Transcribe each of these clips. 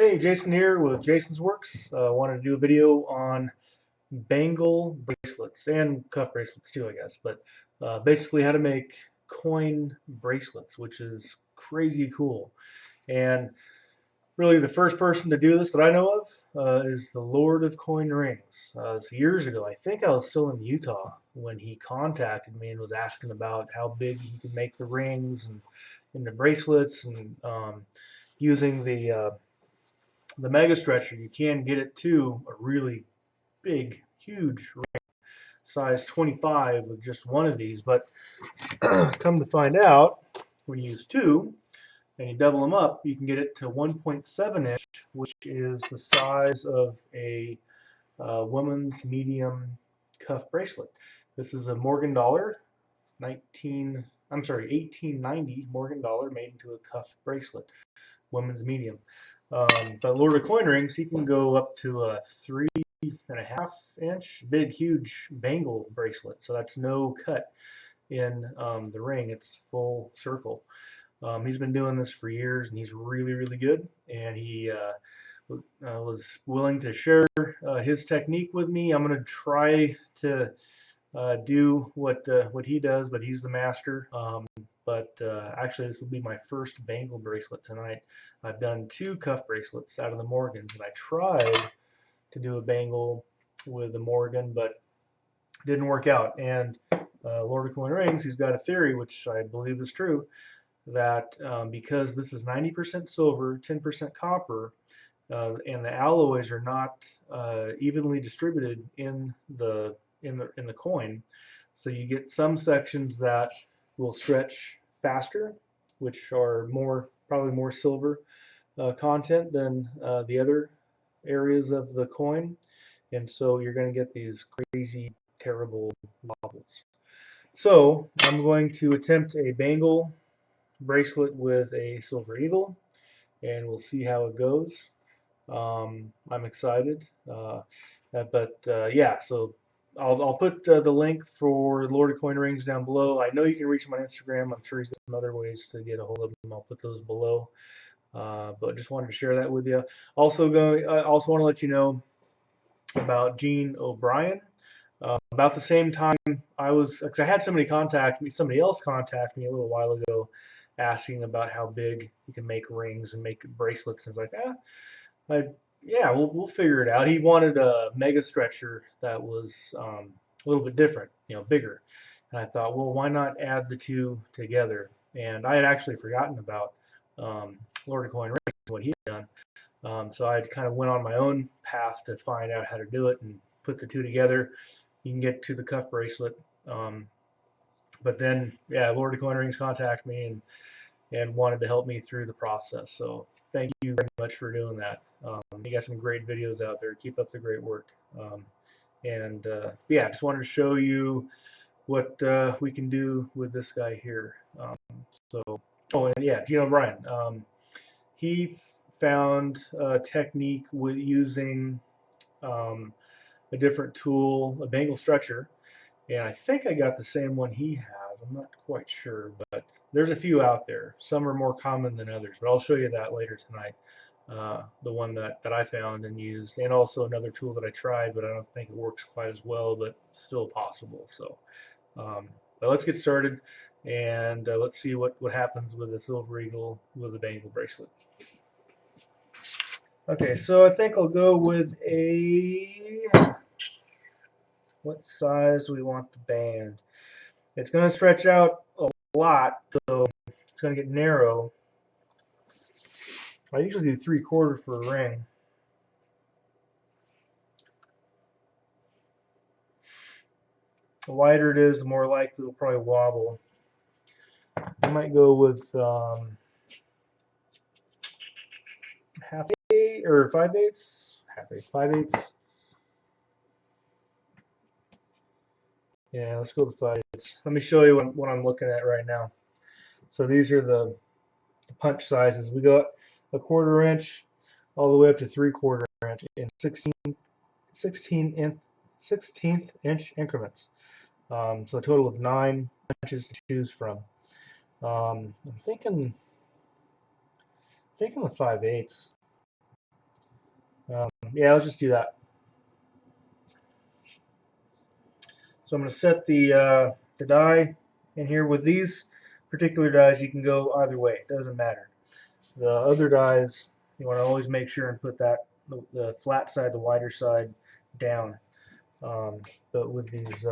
Hey, Jason here with Jason's Works. Wanted to do a video on bangle bracelets and cuff bracelets too, I guess. But basically how to make coin bracelets, which is crazy cool. And really the first person to do this that I know of is the Lord of Coin Rings. It's years ago. I think I was still in Utah when he contacted me and was asking about how big he could make the rings and the bracelets and using the mega stretcher, you can get it to a really big, huge ring, size 25 with just one of these. But come to find out, when you use two and you double them up, you can get it to 1.7 inch, which is the size of a woman's medium cuff bracelet. This is a Morgan dollar, 1890 Morgan dollar made into a cuff bracelet, women's medium. But Lord of Coin Rings, he can go up to a 3.5 inch big, huge bangle bracelet. So that's no cut in the ring. It's full circle. He's been doing this for years, and he's really, really good. And he was willing to share his technique with me. I'm going to try to do what he does, but he's the master. But actually, this will be my first bangle bracelet tonight. I've done two cuff bracelets out of the Morgans, and I tried to do a bangle with the Morgan, but didn't work out. And Lord of Coin Rings, he's got a theory, which I believe is true, that because this is 90% silver, 10% copper, and the alloys are not evenly distributed in the coin, so you get some sections that will stretch faster, which are probably more silver content than the other areas of the coin, and so you're going to get these crazy, terrible wobbles. So I'm going to attempt a bangle bracelet with a silver eagle, and we'll see how it goes. I'm excited, yeah. So I'll put the link for Lord of Coin Rings down below. I know you can reach him on Instagram. I'm sure he's got some other ways to get a hold of him. I'll put those below. But just wanted to share that with you. I also want to let you know about Gene Obrien. About the same time because I had somebody else contact me a little while ago, asking about how big you can make rings and make bracelets. And it's like, yeah, we'll figure it out. He wanted a mega stretcher that was a little bit different, bigger. And I thought, well, why not add the two together? And I had actually forgotten about Lord of Coin Rings, what he had done. So I kind of went on my own path to find out how to do it and put the two together. You can get to the cuff bracelet. But then, yeah, Lord of Coin Rings contacted me and wanted to help me through the process. So thank you very much for doing that. You got some great videos out there. Keep up the great work. Yeah, just wanted to show you what we can do with this guy here. Oh, and yeah, Gene Obrien. He found a technique with using a different tool, a bangle stretcher, and I think I got the same one he has. I'm not quite sure, but there's a few out there. Some are more common than others, but I'll show you that later tonight. The one that I found and used, and also another tool that I tried, but I don't think it works quite as well, but still possible. So, but let's get started, and let's see what happens with a silver eagle with a bangle bracelet. Okay, so I think I'll go with what size do we want the band? It's going to stretch out a lot, so it's going to get narrow. I usually do 3/4 for a ring. The wider it is, the more likely it'll probably wobble. I might go with half eight or 5/8. Half eight, 5/8. Yeah, let's go with 5/8. Let me show you what I'm looking at right now. So these are the punch sizes. We got a 1/4 inch all the way up to 3/4 inch in 16th inch increments. So a total of 9 inches to choose from. I'm thinking the 5/8. Yeah, let's just do that. So I'm going to set the die in here. With these particular dies, you can go either way. It doesn't matter. The other dies, you want to always make sure and put the flat side, the wider side, down. But with these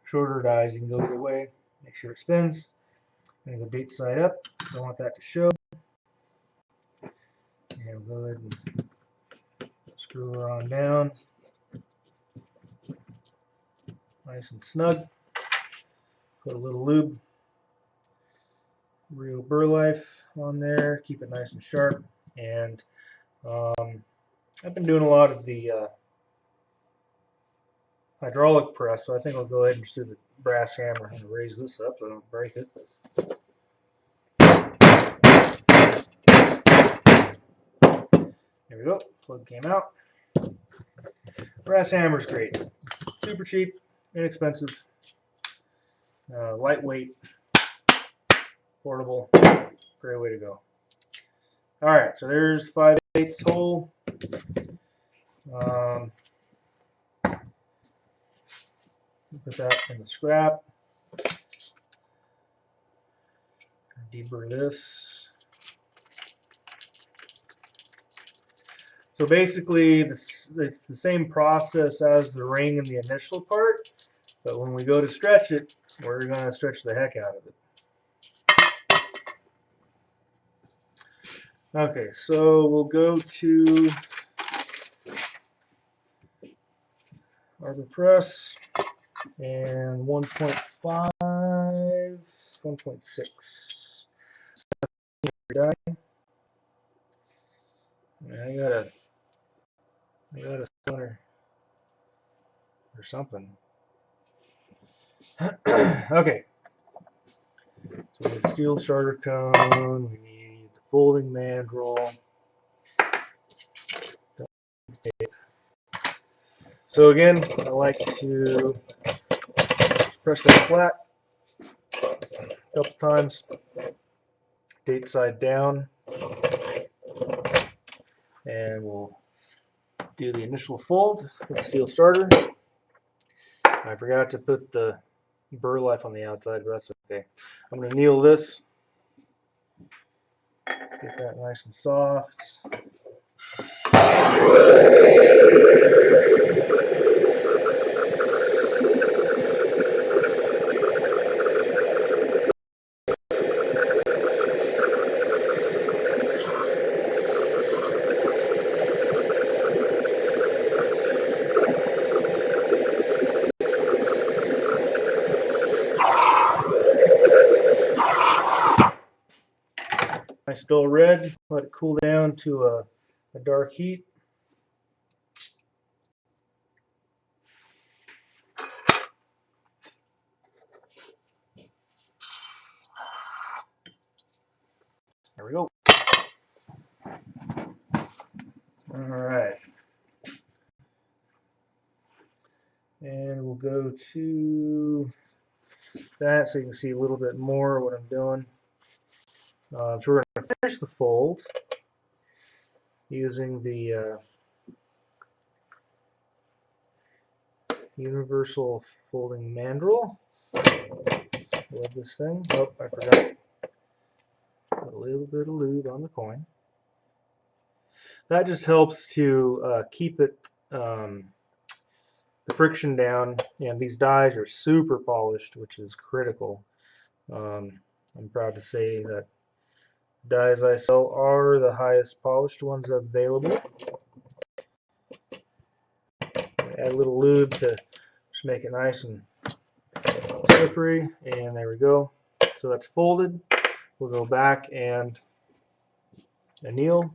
shorter dies, you can go either way. Make sure it spins. And the date side up. I want that to show. And we'll go ahead and screw her on down. Nice and snug. Put a little lube, real burr life on there. Keep it nice and sharp. And I've been doing a lot of the hydraulic press, so I think I'll go ahead and just do the brass hammer and raise this up so I don't break it. There we go. Plug came out. Brass hammer's great. Super cheap, inexpensive, lightweight, portable. Great way to go. All right, so there's 5/8 hole. Put that in the scrap. Deburr this. So basically, it's the same process as the ring in the initial part, but when we go to stretch it, we're going to stretch the heck out of it. Okay, so we'll go to arbor press and 1.5, 1.6. Die. I got a center or something. Okay. So we need steel starter cone. We need the folding mandrel. So again, I like to press that flat a couple times. Date side down. And we'll do the initial fold with the steel starter. I forgot to put the burr life on the outside, but that's okay. I'm going to anneal this. Get that nice and soft. Nice dull red. Let it cool down to a dark heat. There we go. All right. And we'll go to that so you can see a little bit more what I'm doing. So we're going to finish the fold using the universal folding mandrel. Love this thing. Oh, I forgot. Put a little bit of lube on the coin. That just helps to keep it the friction down, and these dies are super polished, which is critical. I'm proud to say that dies I sell are the highest polished ones available. Add a little lube to just make it nice and slippery, and there we go. So that's folded. We'll go back and anneal.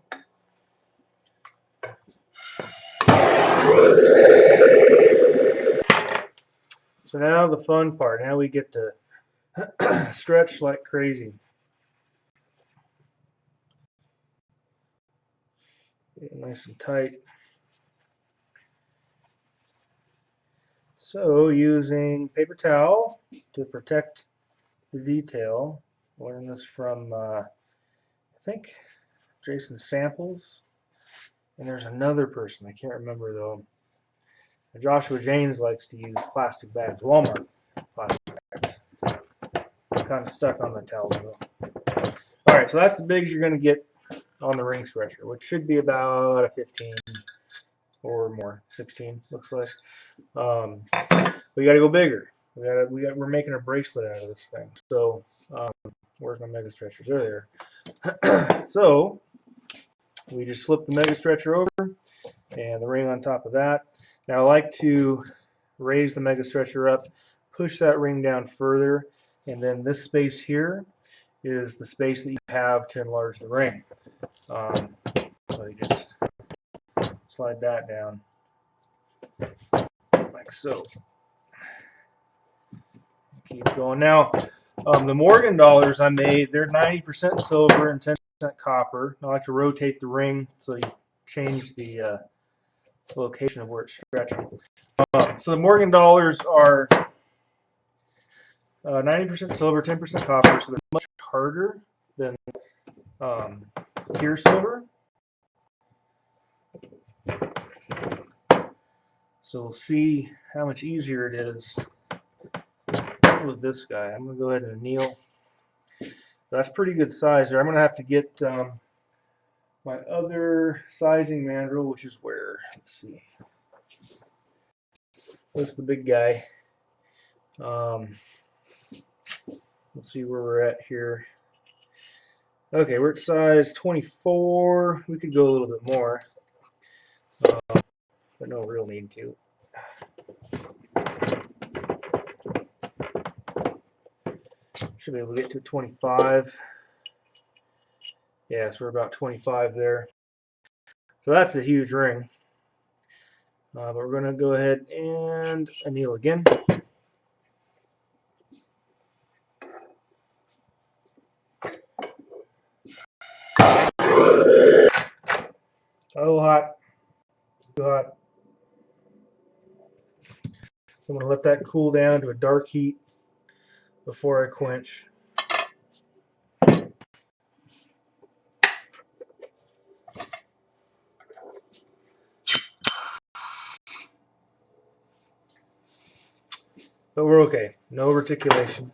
So now the fun part. Now we get to stretch like crazy. Get it nice and tight. So using paper towel to protect the detail. Learned this from I think Jason Samples. And there's another person, I can't remember though. Joshua James likes to use plastic bags, Walmart plastic bags. I'm kind of stuck on the towels though. Alright, so that's the bigs you're going to get on the ring stretcher, which should be about a 15 or more, 16 looks like. We got to go bigger. We're making a bracelet out of this thing. So where's my mega stretchers? They're there. So we just slip the mega stretcher over and the ring on top of that. Now I like to raise the mega stretcher up, push that ring down further, and then this space here is the space that you have to enlarge the ring. So you just slide that down like so. Keep going. Now, the Morgan dollars I made, they're 90% silver and 10% copper. I like to rotate the ring so you change the location of where it's stretching. So the Morgan dollars are 90% silver, 10% copper, so they're much harder than pure silver. So we'll see how much easier it is with this guy. I'm going to go ahead and anneal. That's pretty good size there. I'm going to have to get my other sizing mandrel, which is where? Let's see. That's the big guy. Let's see where we're at here. Okay, we're at size 24. We could go a little bit more, but no real need to. Should be able to get to 25. Yeah, so we're about 25 there. So that's a huge ring. But we're going to go ahead and anneal again. A little hot. Too hot. So I'm going to let that cool down to a dark heat before I quench. But we're okay. No reticulation.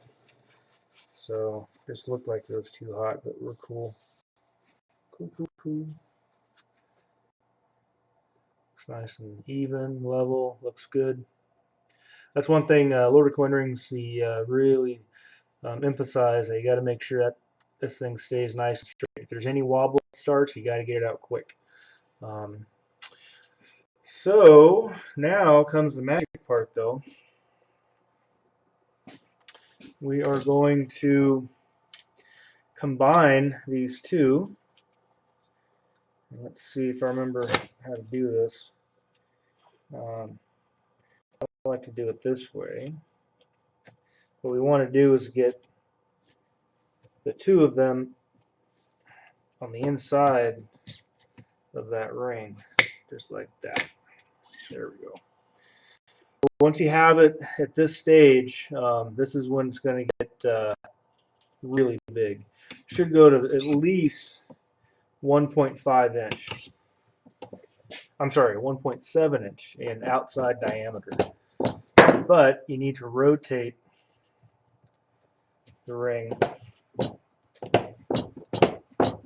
So just looked like it was too hot, but we're cool. Cool. Looks nice and even, level, looks good. That's one thing Lord of Coin Rings really emphasize that you got to make sure that this thing stays nice and straight. If there's any wobble that starts, you got to get it out quick. So now comes the magic part though. We are going to combine these two. Let's see if I remember how to do this. I like to do it this way. What we want to do is get the two of them on the inside of that ring, just like that. There we go. Once you have it at this stage, this is when it's going to get really big. Should go to at least 1.5 inch. I'm sorry, 1.7 inch in outside diameter. But you need to rotate the ring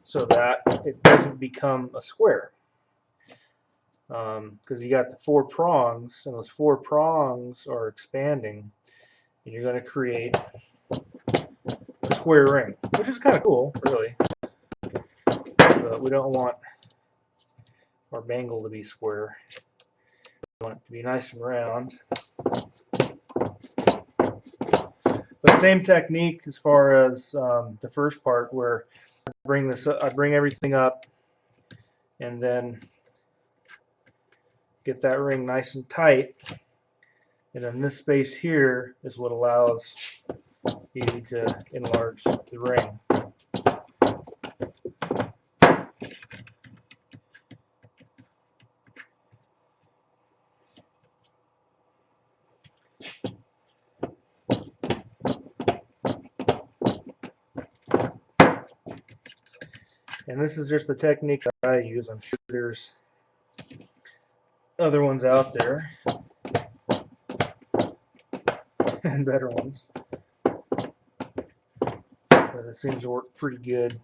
so that it doesn't become a square. Because you got the 4 prongs, and those 4 prongs are expanding, and you're going to create a square ring, which is kind of cool, really. But we don't want our bangle to be square. We want it to be nice and round. But same technique as far as the first part, where I bring everything up, and then get that ring nice and tight, and then this space here is what allows you to enlarge the ring. And this is just the technique that I use. I'm sure there's other ones out there and better ones, but it seems to work pretty good.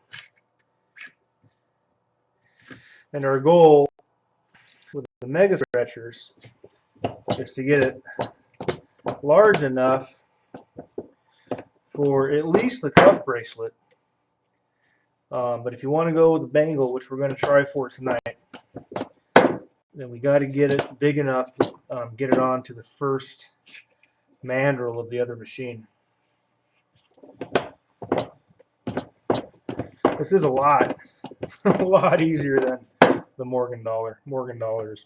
And our goal with the mega stretchers is to get it large enough for at least the cuff bracelet. But if you want to go with the bangle, which we're going to try for tonight, then we got to get it big enough to get it onto the first mandrel of the other machine. This is a lot easier than the Morgan Dollar. Morgan Dollar is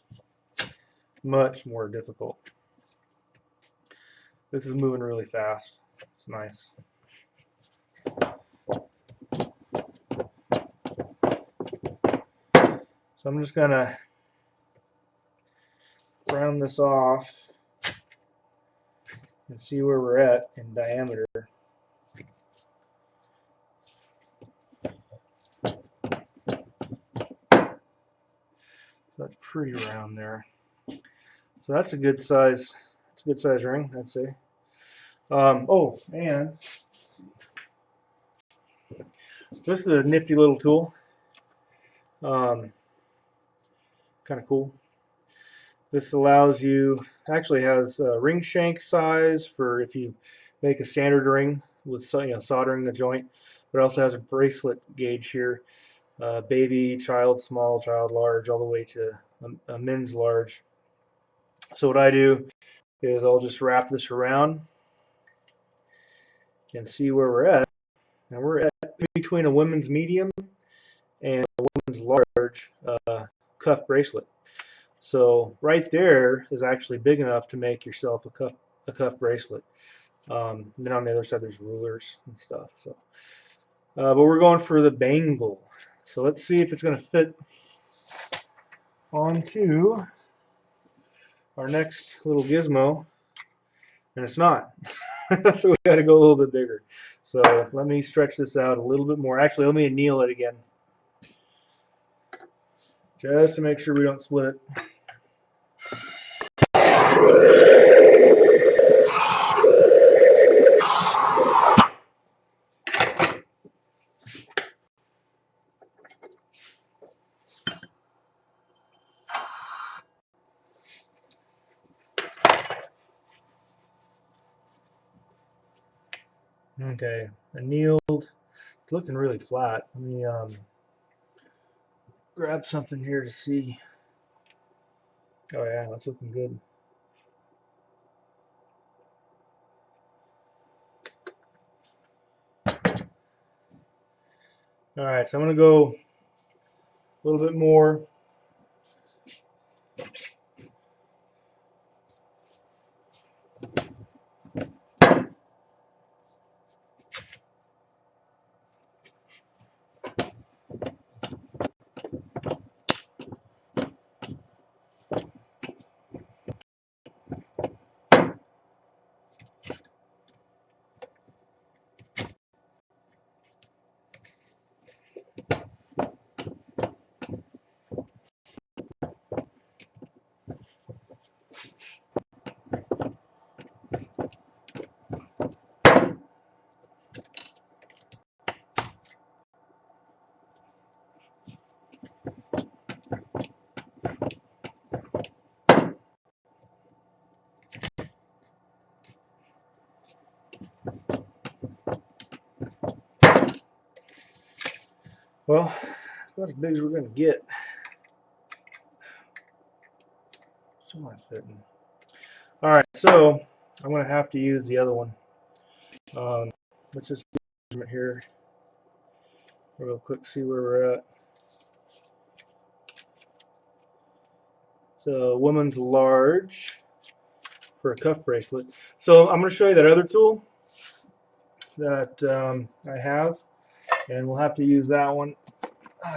much more difficult. This is moving really fast. It's nice. So I'm just gonna round this off and see where we're at in diameter. That's pretty round there. So that's a good size. It's a good size ring, I'd say. Oh, and this is a nifty little tool. Kind of cool. This allows you, actually has a ring shank size for if you make a standard ring with soldering the joint, but it also has a bracelet gauge here, baby, child small, child large, all the way to a men's large. So what I do is I'll just wrap this around and see where we're at. And we're at between a women's medium and a women's large cuff bracelet. So right there is actually big enough to make yourself a cuff bracelet. And then on the other side there's rulers and stuff. So, but we're going for the bangle. So let's see if it's going to fit onto our next little gizmo. And it's not. So we got to go a little bit bigger. So let me stretch this out a little bit more. Actually, let me anneal it again, just to make sure we don't split it. Okay, annealed. It's looking really flat. Let me grab something here to see. Oh yeah, that's looking good. All right, so I'm gonna go a little bit more. Well, it's not as big as we're gonna get. Still not fitting. All right, so I'm gonna have to use the other one. Let's just do it here real quick, see where we're at. So woman's large for a cuff bracelet. So I'm going to show you that other tool that I have, and we'll have to use that one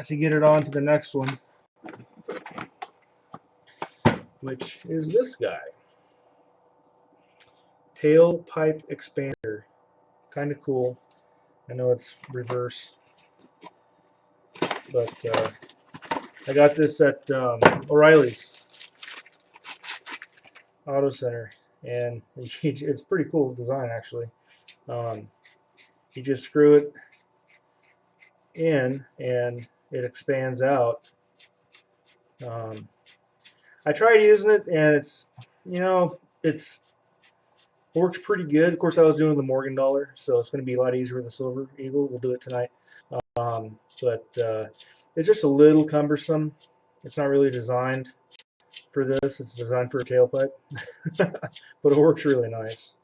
to get it on to the next one, which is this guy. Tailpipe expander. Kind of cool. I know it's reverse, but I got this at O'Reilly's. auto center, and it's pretty cool design actually. Um, you just screw it in and it expands out. Um, I tried using it and it's works pretty good. Of course, I was doing the Morgan dollar, so it's going to be a lot easier with the silver eagle. We'll do it tonight. But it's just a little cumbersome. It's not really designed for this. It's designed for a tailpipe, but it works really nice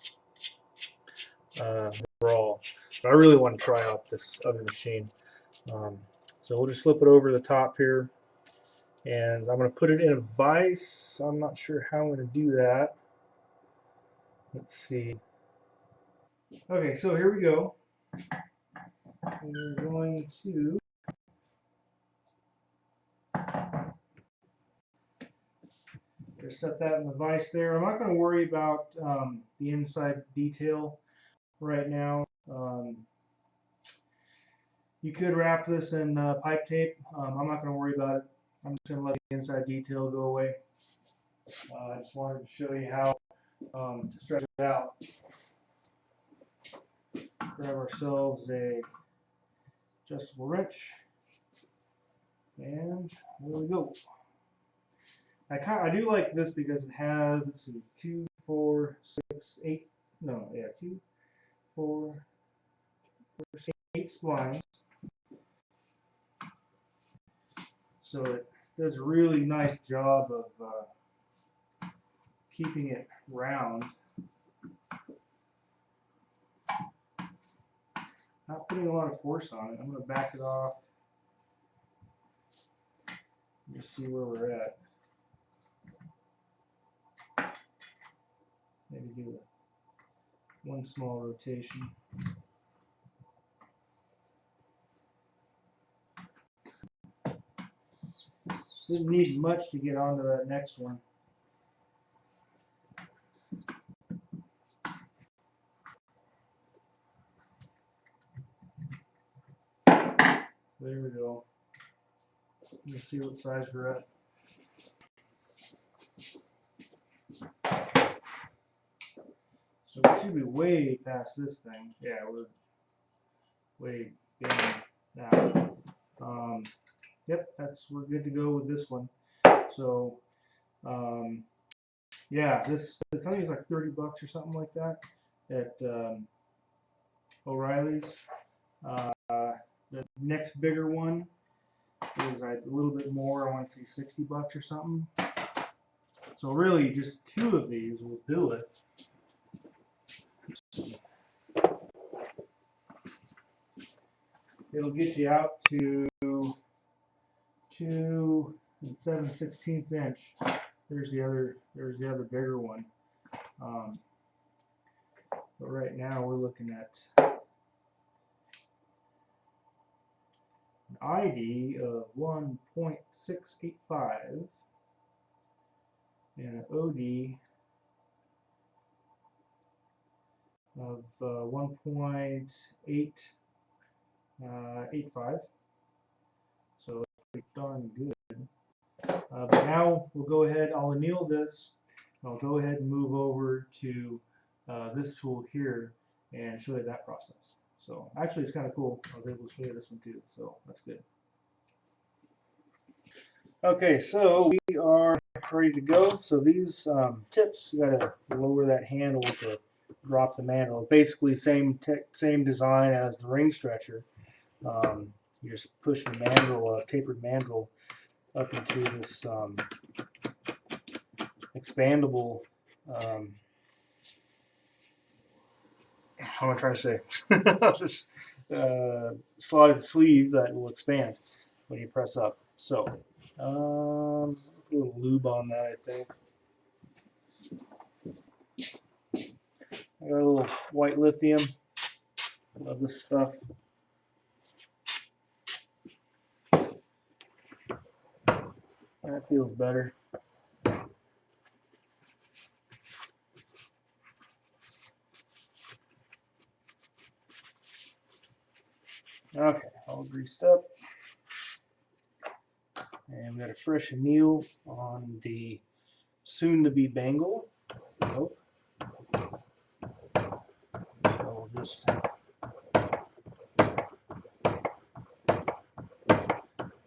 overall. But I really want to try out this other machine. Um, so we'll just flip it over the top here, and I'm going to put it in a vise. I'm not sure how I'm going to do that. Let's see. Okay, so here we go. We're going to just set that in the vise there. I'm not going to worry about the inside detail right now. You could wrap this in pipe tape. I'm not going to worry about it. I'm just going to let the inside detail go away. I just wanted to show you how to stretch it out. Grab ourselves a adjustable wrench, and there we go. I do like this because it has, let's see, 2, 4, 6, 8. No, yeah, 2, 4, 8 splines. So it does a really nice job of keeping it round. Not putting a lot of force on it. I'm going to back it off. Just see where we're at. Maybe do one small rotation. Didn't need much to get onto that next one. There we go. Let's see what size we're at. So we should be way past this thing. Yeah, we're way beyond that. Yep, we're good to go with this one. So yeah, this I think it's like $30 or something like that at O'Reilly's. The next bigger one is a little bit more. I want to say $60 or something. So really, just 2 of these will do it. It'll get you out to 2 7/16 inch. There's the other bigger one. But right now we're looking at an ID of 1.685 and an OD of 1.885. So it's pretty darn good. But now we'll go ahead, I'll anneal this, and I'll go ahead and move over to this tool here and show you that process. So actually it's kind of cool. I was able to show you this one too, so that's good. Okay, so we are ready to go. So these tips, you gotta lower that handle to drop the mandrel. Basically same design as the ring stretcher. You just push the mandrel, tapered mandrel, up into this expandable, how am I trying to say? This slotted sleeve that will expand when you press up. So, put a little lube on that, I think. I got a little white lithium. Love this stuff. That feels better. Okay, all greased up. And we got a fresh anneal on the soon-to-be Bangle. Nope. So we'll just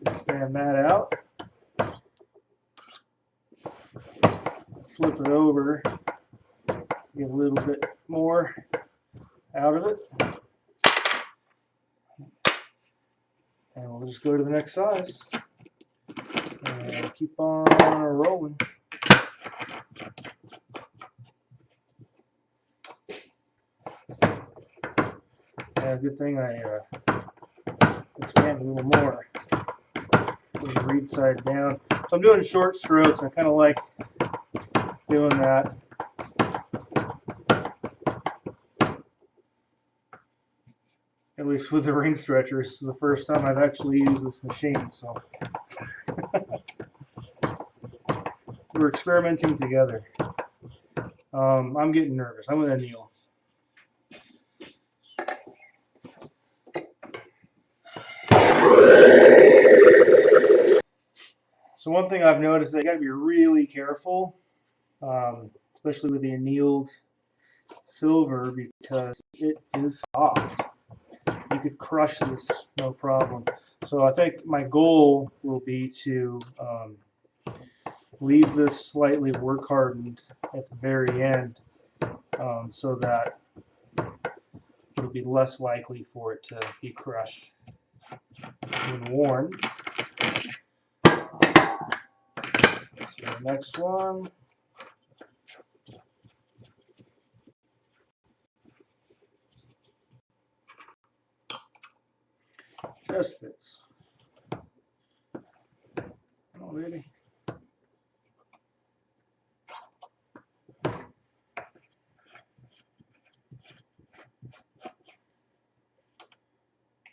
expand that out. Flip it over, get a little bit more out of it. And we'll just go to the next size and keep on rolling. Yeah, good thing I expand a little more. Put the reed side down. So I'm doing short strokes. I kind of like doing that. At least with the ring stretcher. This is the first time I've actually used this machine, so we're experimenting together. I'm getting nervous. I'm gonna kneel. So one thing I've noticed is I got to be really careful, especially with the annealed silver, because it is soft. You could crush this, no problem. So I think my goal will be to leave this slightly work hardened at the very end, so that it'll be less likely for it to be crushed when worn. So the next one. Just fits. Oh, really?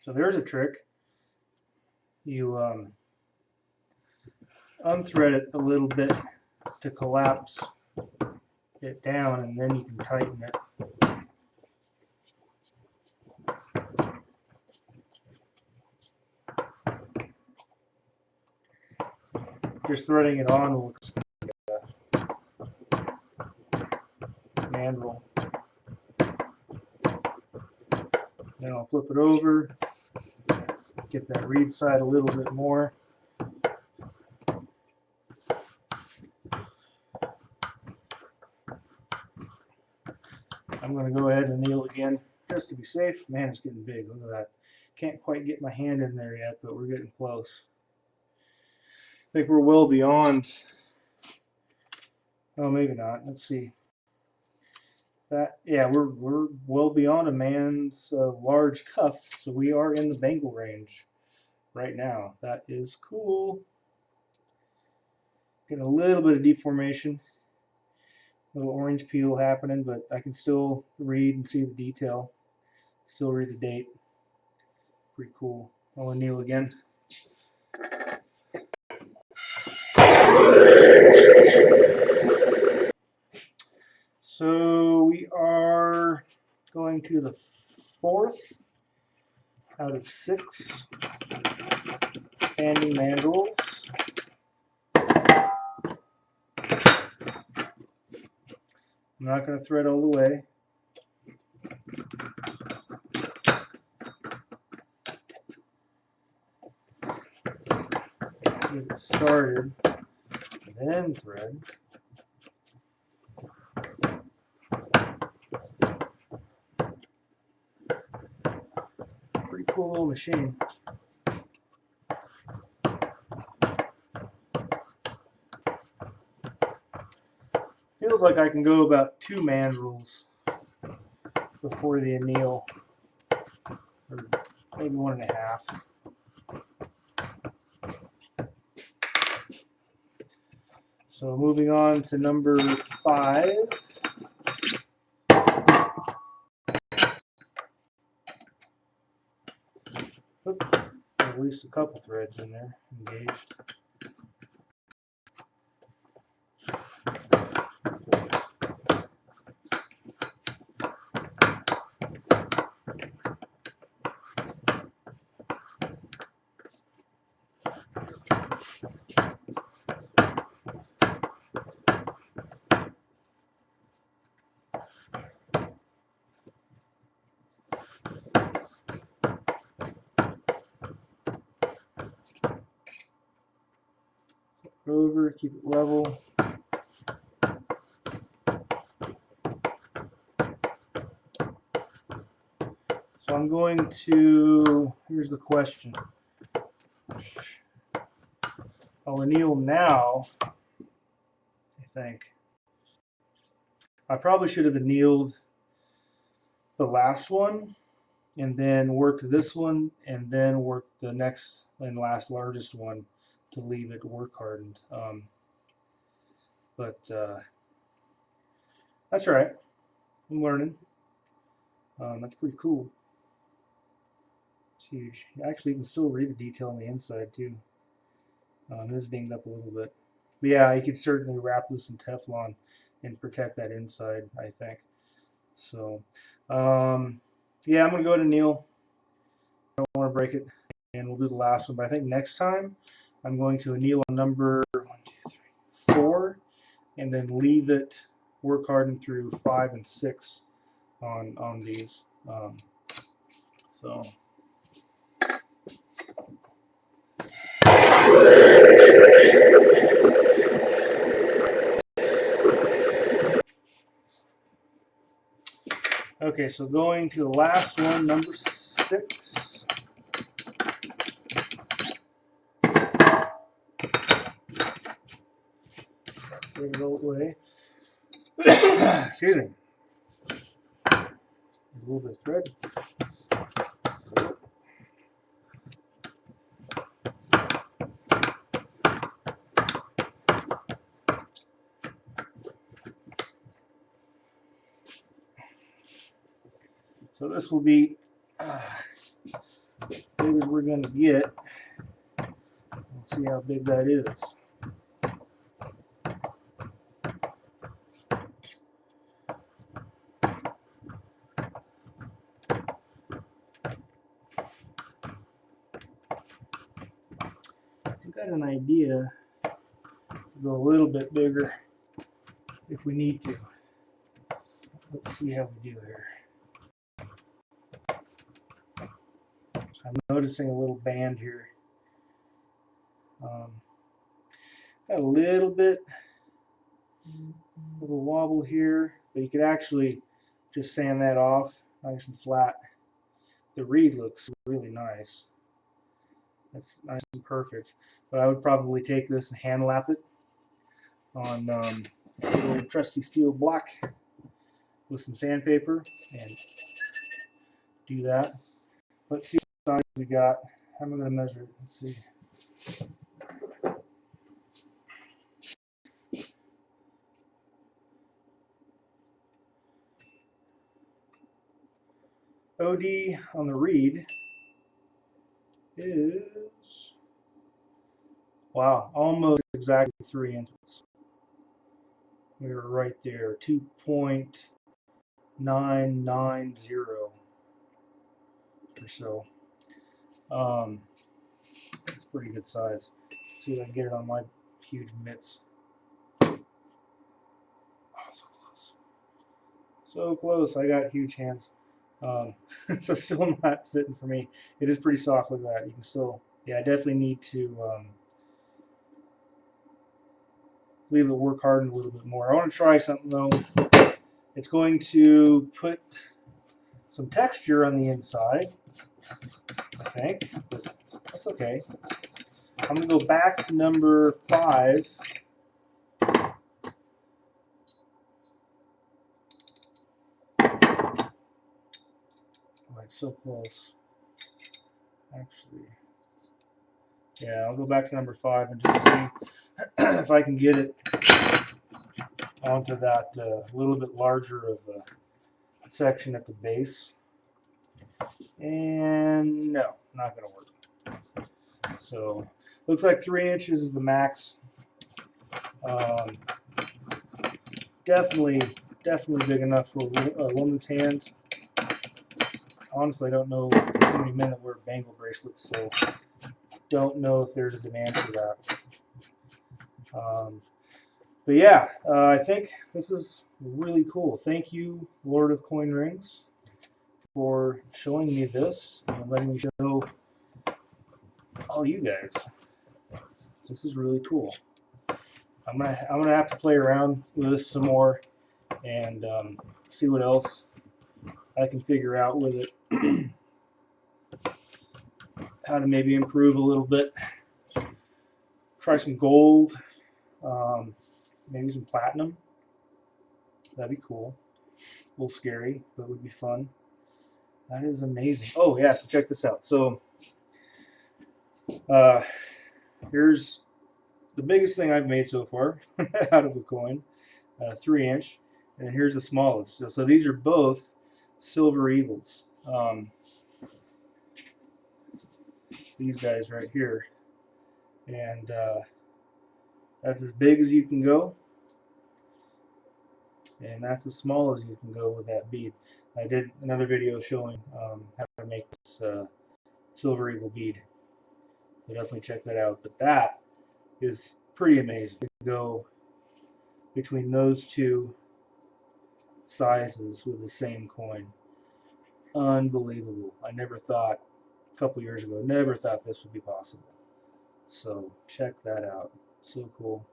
So there's a trick. You unthread it a little bit to collapse it down, and then you can tighten it. Just threading it on will expand the mandrel. Then I'll flip it over, get that reed side a little bit more. I'm going to go ahead and anneal again just to be safe. Man, it's getting big. Look at that. Can't quite get my hand in there yet, but we're getting close. I think we're well beyond. Oh, maybe not. Let's see. That, yeah, we're well beyond a man's large cuff, so we are in the bangle range right now. That is cool. Getting a little bit of deformation, a little orange peel happening, but I can still read and see the detail. Still read the date. Pretty cool. I'll anneal again. So we are going to the 4th out of 6 standing mandrels. I'm not going to thread all the way. Get it started, then thread. Pretty cool little machine. Feels like I can go about 2 mandrels before the anneal, or maybe 1.5. So moving on to number 5. Oops, at least a couple threads in there engaged. over, keep it level. So I'm going to, here's the question. I'll anneal now, I think. I probably should have annealed the last one and then worked this one and then worked the next and last largest one to leave it work hardened. But that's all right. I'm learning. That's pretty cool. It's huge. Actually, you can still read the detail on the inside too. It is dinged up a little bit. But yeah, you could certainly wrap this in Teflon and protect that inside, I think. So, yeah, I'm going to go to anneal. I don't want to break it. And we'll do the last one. But I think next time I'm going to anneal on number 4 and then leave it work hardened through 5 and 6 on these. So. Okay, so going to the last one, number 6. Get it all away. Excuse me. A little bit of thread. So this will be as big as we're going to get. Let's see how big that is. I've got an idea to go a little bit bigger if we need to. Let's see how we do here. I'm noticing a little band here. Got a little bit of a wobble here, but you could actually just sand that off nice and flat. The reed looks really nice. That's nice and perfect. But I would probably take this and hand lap it on a little trusty steel block with some sandpaper and do that. Let's see what size we got. How am I going to measure it? Let's see. OD on the reed is, wow, almost exactly 3 inches. We were right there, 2.990 or so. It's pretty good size. Let's see if I can get it on my huge mitts. Oh, so close. So close. I got huge hands. So still not fitting for me. It is pretty soft like that. You can still, yeah, I definitely need to leave it work hardened a little bit more. I want to try something though. It's going to put some texture on the inside, I think, but that's okay. I'm going to go back to number 5. Oh, it's so close. Actually, yeah, I'll go back to number 5 and just see if I can get it onto that little bit larger of a section at the base. And no, not going to work. So looks like 3 inches is the max. Definitely big enough for a woman's hand. Honestly, I don't know too many men that wear bangle bracelets, so don't know if there's a demand for that. But yeah, I think this is really cool. Thank you, Lord of Coin Rings, for showing me this and letting me show all you guys. This is really cool. I'm gonna have to play around with this some more and see what else I can figure out with it. How to maybe improve a little bit. Try some gold, maybe some platinum. That'd be cool. A little scary, but would be fun. That is amazing. Oh yeah, so check this out. So uh, here's the biggest thing I've made so far out of a coin, 3 inch, and here's the smallest. So these are both silver eagles. These guys right here, and that's as big as you can go, and that's as small as you can go with that bead. I did another video showing how to make this silver eagle bead, so definitely check that out. But that is pretty amazing to go between those two sizes with the same coin. Unbelievable. I never thought, a couple years ago, never thought this would be possible. So check that out. So cool.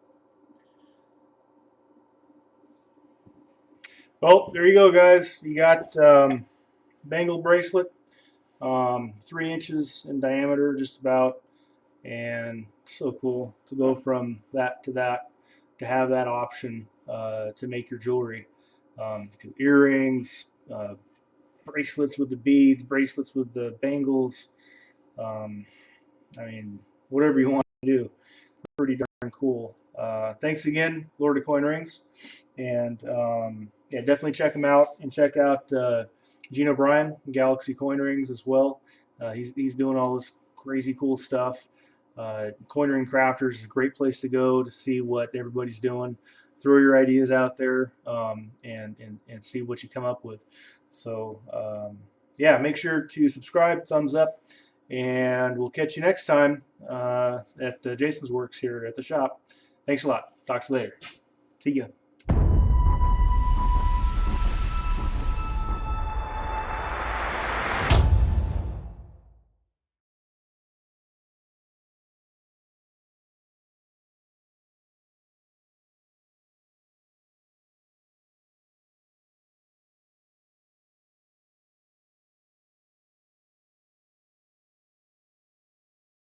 Well, there you go, guys. You got Bangle bracelet, 3 inches in diameter, just about, and so cool to go from that, to have that option to make your jewelry. Do earrings, bracelets with the beads, bracelets with the bangles. Um, I mean, whatever you want to do. Pretty darn cool. Thanks again, Lord of Coin Rings, and yeah, definitely check him out and check out Gene Obrien, Galaxy Coin Rings as well. He's doing all this crazy cool stuff. Coin Ring Crafters is a great place to go to see what everybody's doing. Throw your ideas out there and see what you come up with. So yeah, make sure to subscribe, thumbs up, and we'll catch you next time at Jason's Works here at the shop. Thanks a lot. Talk to you later. See ya.